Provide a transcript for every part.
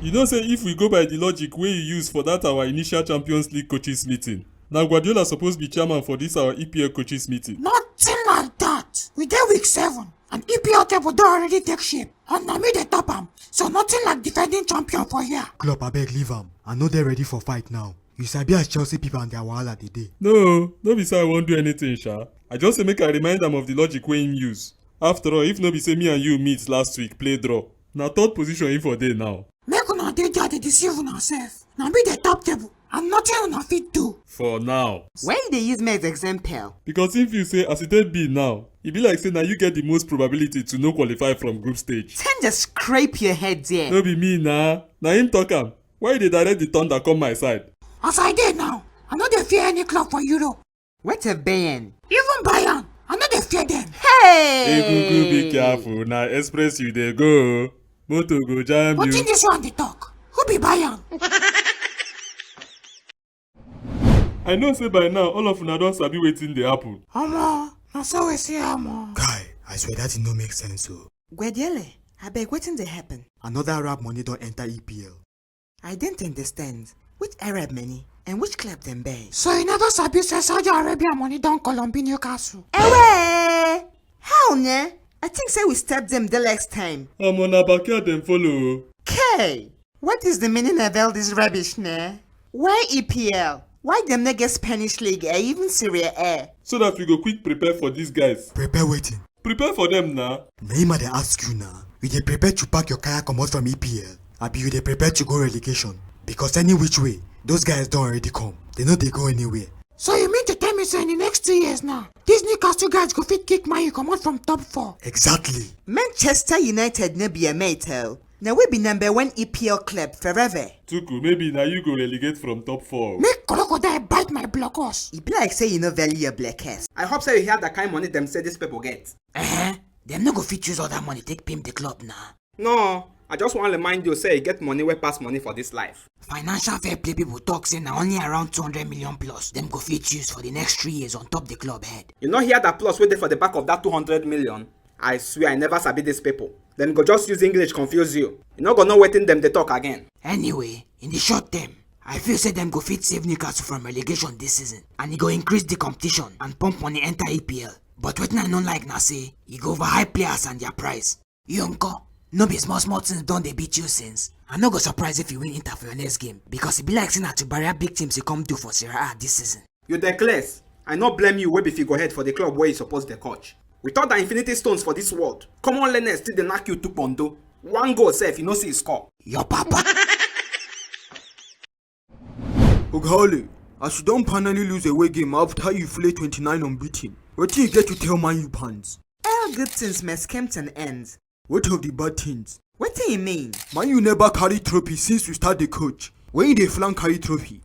You know say if we go by the logic wey you use for that our initial Champions League coaches meeting, na Guardiola suppose be chairman for this our EPL coaches meeting. Nothing like that. We dey week 7 and EPL table don already take shape and na me dey top am, so nothing like defending champion for here. Klopp abeg leave am. I no dey ready for fight now. You sabi as Chelsea people and their wahala dey dey. No be say I wan do anything sha. I just say make I remind am of the logic wey him use. After all, if no be say me and you meet last week play draw, na third position him for dey now. Make una dey there dey deceive una sef. Na me dey top table and nothing una fit do. For now. Why you dey use me as example? Because if you say as e take be now, e be like say na you get the most probability to no qualify from group stage. Then just scrape your head there. No be me na him talk am. Why you dey direct the thunder come my side? As I dey now, I no dey fear any club for Europe. What a Bayern. Even Bayern, I no dey fear them. Hey! Egungun be careful, na express you dey go. Motor go jam you. Wetin this one dey talk? Who be Bayern? I know say by now all of una don sabi wetin dey happen. Omo, na so we see am. Guy, I swear that no make sense o. Guardiola, abeg wetin dey happen? Another Arab money don enter EPL. I didn't understand. Which Arab money and which club dem buy? So you never sabi say Saudi Arabia money don Colombia Newcastle? Ewe! How ne? I think say we step them the last time. Omo na backyard dem follow. Okay. What is the meaning of all this rubbish ne? Why EPL? Why them not get Spanish League or even Serie A? So that we go quick prepare for these guys. Prepare waiting. Prepare for them na. Naima dey ask you now. You dey prepare to pack your kayak comot from EPL? Abi you dey prepare to go relegation? Because any which way, those guys don't already come. They know they go anywhere. So you mean to tell me say in the next 2 years now, these Newcastle guys go fit kick Man U come out from top 4? Exactly. Manchester United no be a mate oh. Now we be number 1 EPL club forever. Tuku, maybe now you go relegate from top 4. Make crocodile bite my blockers. It be like say you no value your black ass. I hope so you hear that kind of money them say these people get. Them no go fit use all that money take pimp the club now. No, I just want to remind you say you get money where pass money for this life. Financial fair play people talk say now only around 200 million plus them go fit use for the next 3 years on top the club head. You not hear that plus waiting for the back of that 200 million? I swear I never sabi these people. Them go just use English confuse you. You not gonna know waiting them they talk again. Anyway, in the short term, I feel say them go fit save Newcastle from relegation this season, and it go increase the competition and pump money enter EPL. But what I don't like now say, you go over high players and their price. You uncle, no be small things don't they beat you since. I'm not go surprised if you win Inter for your next game, because it be like saying that to barrier big teams you come do for Serie A this season. You declare. I not blame you way before you go ahead for the club where you supposed to coach. We thought that infinity stones for this world. Common learners still they knock you 2 pondo. 1 goal safe, you know see score. Your papa. Oghale, as you don't finally lose away game after you play 29 unbeaten, what do you get to tell Man U fans? All good things must come to an end. What of the bad things? What do you mean? Man U never carry trophy since we start the coach. When they flank carry trophy?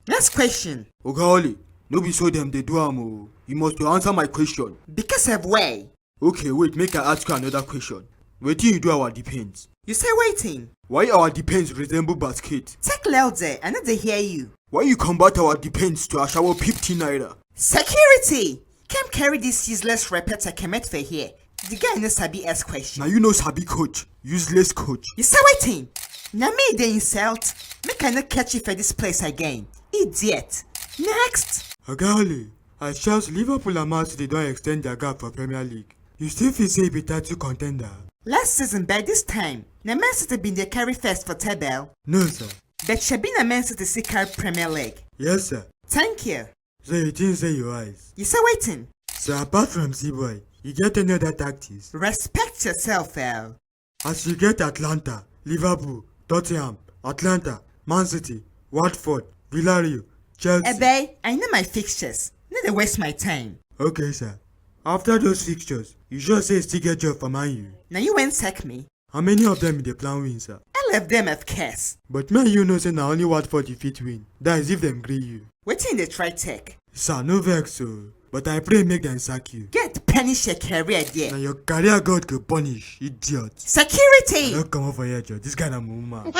Next question. Oghale, no be so them they do am. You must answer my question. Because of why? Okay, wait, make I ask you another question. Where do you do our defense? You say waiting. Why our defense resemble basket? Take louder, I know they hear you. Why you combat our defense to a shower 15 naira? Security! Can't carry this useless repeater commit for here. The guy no sabi ask question. Now you know sabi coach, useless coach. You say waiting. Now me they insult. Make I not catch you for this place again. Idiot. Next. Oghale, as Chelsea, Liverpool and Man City don't extend their gap for Premier League. You still feel say be title contender? Last season by this time, na Man City been the carry first for table. No sir. But she been a Man City see carry Premier League. Yes sir. Thank you. So you didn't say your eyes. You say waiting. So apart from C-Boy, you get any other tactics? Respect yourself, Al. As you get Atlanta, Liverpool, Tottenham, Atlanta, Man City, Watford, Villarreal, Chelsea. Ebe, I know my fixtures. Not to waste my time. Okay sir. After those fixtures, you sure say still get job for Man U? Now you won't sack me. How many of them in the plan win sir? All of them have case. But Man U know say na only Watford defeat win. That is if them gree you. Waiting they try take. Sir, no vex so. But I pray make them sack you. Get punish your career there. Now your career God go punish, idiot. Security! Don't come over here, Joe. This kind of woman.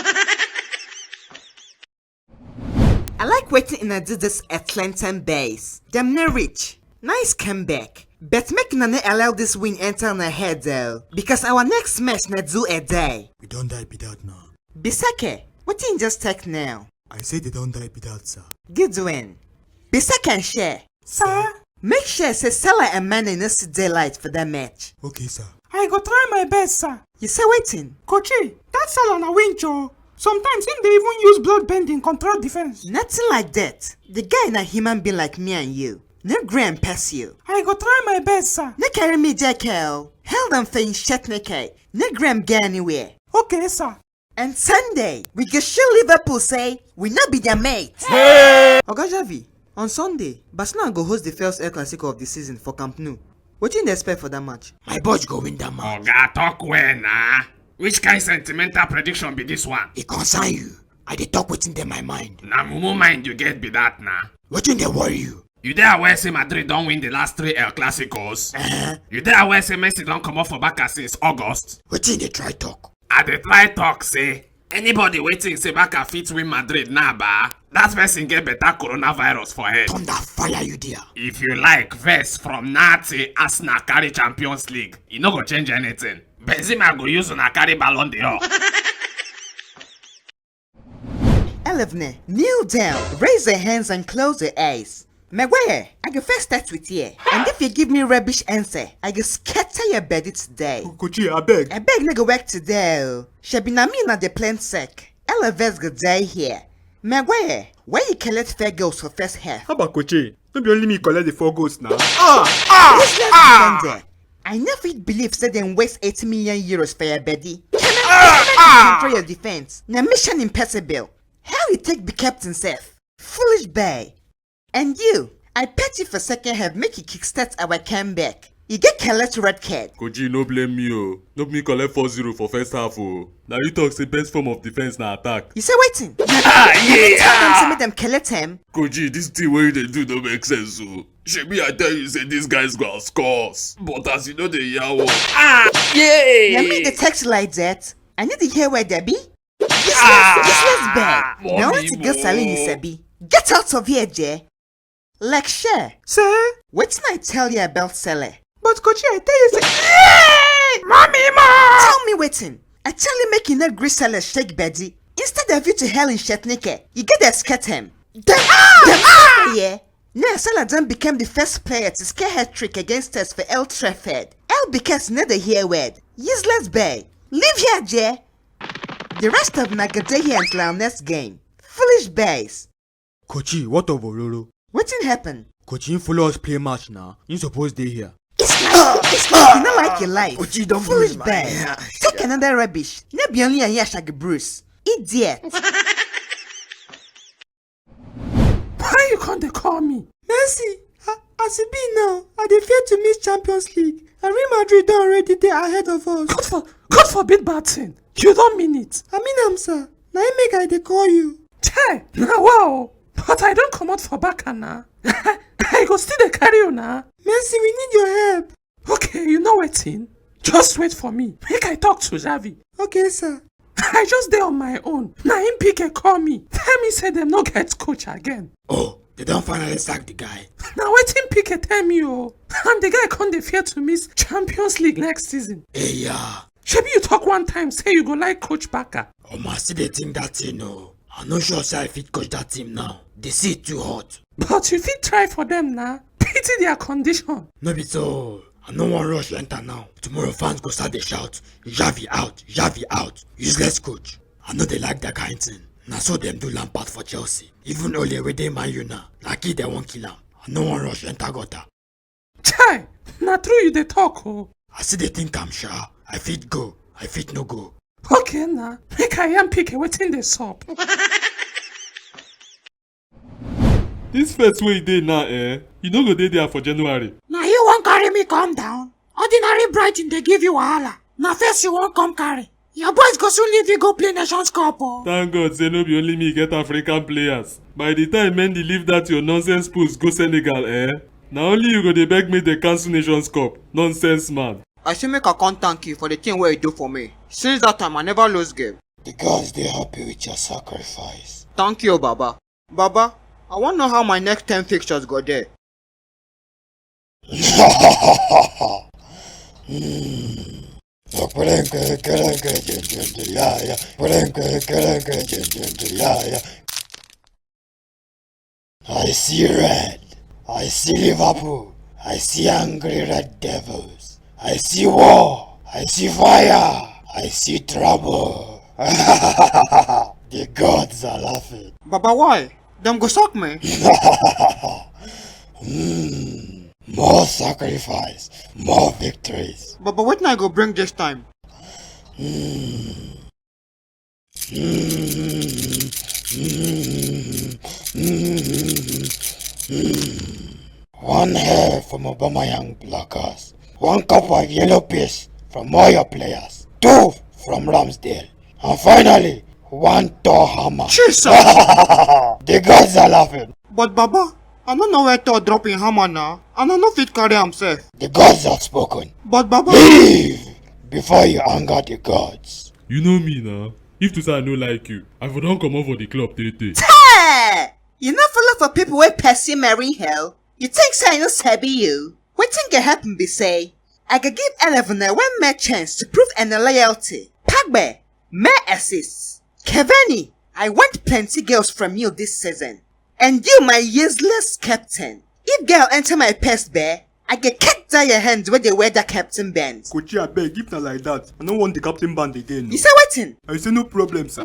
I like waiting in a do this Atlanta base. Them no rich. Nice comeback. But make no allow this win enter on our head though. Because our next match na do a day. We don't die be that now. Bisake, what you just take now? I say they don't die be that, sir. Good win. Bisake and share. Sir, Make sure say Salah and Mane no see daylight for that match. Okay, sir. I go try my best, sir. You say waiting? Coachy, that Salah na win, Joe. Sometimes him they even use blood bending control defense. Nothing like that. The guy na human being like me and you. No grey and pass you. I go try my best, sir. No carry me jackal. Held on thing shit naked. No gram get anywhere. Okay, sir. And Sunday, we go show Liverpool say we not be their mate. Oga Javi, on Sunday, Barcelona go host the first El Clasico of the season for Camp Nou. What you expect for that match? My boys go win that match. Oga, talk well na. Which kind sentimental prediction be this one? It concern you. I dey talk wetin dey my mind. Na mumu mind you get be that na. Wetin dey worry you? You dey aware say Madrid don win the last 3 El Clasicos? You dey aware say Messi don comot for Barca since August? Wetin dey try talk? I dey try talk say anybody wey think say Barca fit win Madrid na ba, that person get better coronavirus for head. Thunder fire you there. If you like verse from now till Arsenal carry Champions League, e no go change anything. Benzema go use una carry Ballon d'Or. 11. Kneel down, raise your hands and close your eyes. Maguire, I go first start with you. And if you give me rubbish answer, I go scatter your body today. Coachy, I beg. I beg no go work today. Shebi na me na the plain sick. LFS go die here. Maguire, why you collect fair goals for first half? How about Coachy? Don't be only me collect the 4 goals now. Let's defender. I never believe say them waste 80 million euros for your body. Can control your defense. Now mission impossible. How you take be captain safe? Foolish boy. And you, I bet you for second half make you kickstart our comeback. You get collect red card. Koji, no blame me oh. No me collect 4-0 for first half oh. Now you talk say best form of defense na attack. You say waiting. Tell them to make them collect him. Koji, this thing wey you dey do don't make sense oh. Shebi I tell you say these guys go scores. But as you know they yawo. Now me the text like that. I need to hear where they be. Useless bad. Now I want to go selling you Sabi. Get out of here, Jay. Like share. Sir, What did I tell you about Sele? but Coachy, I tell you, say, Mommy! Tell me waiting. I tell you make you not gree Sele shake Betty. Instead of you to hell in Shetnike, you get that scat him. Yeah. Now Salah then became the first player to scare hat trick against us for El Trafford. El because neither here word. Useless bay. Leave here, Jay. The rest of Nagadehi until our next game. Foolish bays. Coachy, what of Ororo? What did happen? Coachy, follow us play match now. You supposed to here. It's like you not like your life. Coachy, don't Foolish bully my bay. hair. Take another rubbish. Never only a year shag Bruce. Idiot. Why you can't they call me? Messi, as it be now, I dey fear to miss Champions League. And Real Madrid don already dey ahead of us. God forbid bad thing. You don't mean it. I mean am, sir. Now I make I dey call you. Hey, now wow. But I don't come out for back now. I go still dey carry you now. Messi, we need your help. Okay, you know waiting. Just wait for me. Make I talk to Javi. Okay, sir. I just dey on my own. Now him pick a call me. Tell me say them no get coach again. Oh, they don't finally sack the guy. Now waiting pick a tell me oh. And the guy can't dey fear to miss Champions League next season. Hey, yeah. Shebi you talk one time say you go like Coach Barca. I still dey think that thing no. I'm not sure say I fit coach that team now. The sea too hot. But you fit try for them now. Pity their condition. No be so. I no wan rush enter now. Tomorrow fans go start dey shout, Javi out, Javi out. Useless coach. I know they like that kind thing. Na so them do Lampard for Chelsea. Even Ole wey dey Man U now. Like they won't kill him. I no wan rush enter gutter. Chai, na true you dey talk oh. I still dey think I'm sure. I fit go. I fit no go. Okay na, make I am pick wetin dey sup. This first way you dey now you no go dey there for January. Now you won't carry me calm down. Ordinary Brighton they give you wahala. Now first you won't come carry. Your boys go soon leave you go play Nations Cup oh. Thank God say no be only me get African players. By the time Mendy leave that your nonsense post go Senegal na only you go dey beg me dey cancel Nations Cup. Nonsense man. I say make I come thank you for the thing where you do for me. Since that time I never lose game. The guys they happy with your sacrifice. Thank you, Baba. Baba, I want to know how my next 10 fixtures go there. I see red. I see Liverpool. I see angry red devils. I see war. I see fire. I see trouble. The gods are laughing. Baba, why? Them go suck me. More sacrifice, more victories. Baba, what I go bring this time? One hair from Young Blockers. 1 cup of yellow piss from all your players. 2 from Ramsdale. And finally, 1 Thor hammer. Jesus! The gods are laughing. But Baba, I don't know where to drop in hammer now. And I know fit carry himself. The gods have spoken. But Baba... Leave before you anger the gods. You know me now. If to say I no like you, I for don come out for the club tey. Hey! You no follow for people wey person marry hell. You think say I no sabi you? Wetin go happen be say, I go give 11 one more chance to prove any loyalty. Pagbe, more assists. Cavani, I want plenty girls from you this season. And you my useless captain. If girl enter my pest bear, I get cut down your hands where they wear the captain band. Coach, I beg, if not like that, I don't want the captain band again. You say wetin? I say no problem, sir.